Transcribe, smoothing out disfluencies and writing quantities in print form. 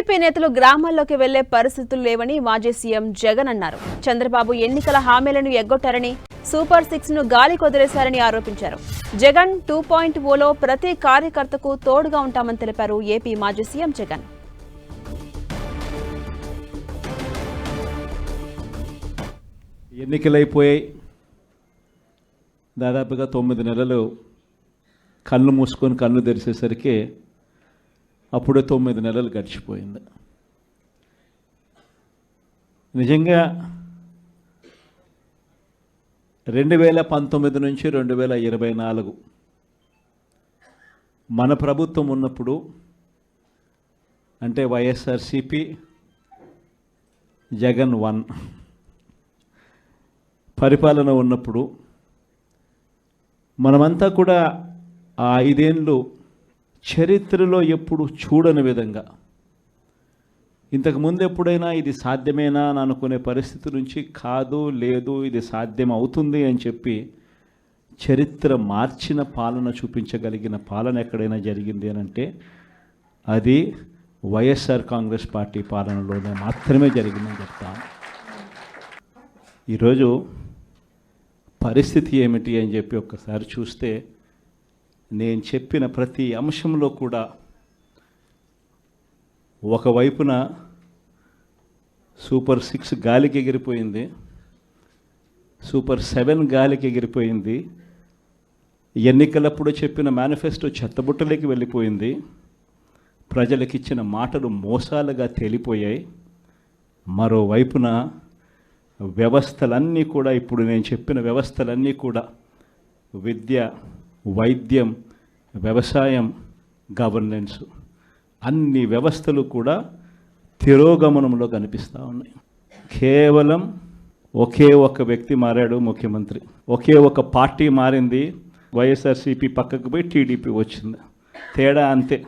TDP నేతలు గ్రామాల్లోకి వెళ్లే పరిస్థితులు లేవని మాజీ సీఎం జగన్ అన్నారు. చంద్రబాబు ఎన్నికల హామీలను ఎగ్గొట్టారని, సూపర్ 6 ను గాలి కొదిలేశారని ఆరోపించారు. జగన్ 2.0లో ప్రతి కార్యకర్తకు తోడుగా ఉంటామని తెలిపారు ఏపీ మాజీ సీఎం జగన్. ఎన్నికలైపోయాయి. దాదాపుగా 9 నెలలు కళ్ళు మూసుకొని కళ్ళు తెరిచేసరికి అప్పుడే 9 నెలలు గడిచిపోయింది. నిజంగా 2019 నుంచి 2024 మన ప్రభుత్వం ఉన్నప్పుడు, అంటే వైఎస్ఆర్సీపీ జగన్ 1 పరిపాలన ఉన్నప్పుడు మనమంతా కూడా ఆ 5 ఏళ్ళు చరిత్రలో ఎప్పుడు చూడని విధంగా, ఇంతకుముందు ఎప్పుడైనా ఇది సాధ్యమేనా అని అనుకునే పరిస్థితి నుంచి కాదు, లేదు, ఇది సాధ్యం అవుతుంది అని చెప్పి చరిత్ర మార్చిన పాలన చూపించగలిగిన పాలన ఎక్కడైనా జరిగింది అని అంటే అది వైఎస్ఆర్ కాంగ్రెస్ పార్టీ పాలనలోనే మాత్రమే జరిగిందని చెప్తాను. ఈరోజు పరిస్థితి ఏమిటి అని చెప్పి ఒక్కసారి చూస్తే, నేను చెప్పిన ప్రతి అంశంలో కూడా ఒకవైపున సూపర్ 6 గాలికి ఎగిరిపోయింది, సూపర్ 7 గాలికి ఎగిరిపోయింది, ఎన్నికలప్పుడు చెప్పిన మేనిఫెస్టో చెత్తబుట్టలోకి వెళ్ళిపోయింది, ప్రజలకు ఇచ్చిన మాటలు మోసాలుగా తేలిపోయాయి. మరోవైపున వ్యవస్థలన్నీ కూడా, ఇప్పుడు నేను చెప్పిన వ్యవస్థలన్నీ కూడా విద్య, వైద్యం, వ్యవసాయం, గవర్నెన్స్, అన్ని వ్యవస్థలు కూడా తిరోగమనంలో కనిపిస్తూ ఉన్నాయి. కేవలం ఒకే ఒక వ్యక్తి మారాడు, ముఖ్యమంత్రి. ఒకే ఒక పార్టీ మారింది, వైఎస్ఆర్సీపీ పక్కకు పోయి టీడీపీ వచ్చింది. తేడా అంతే.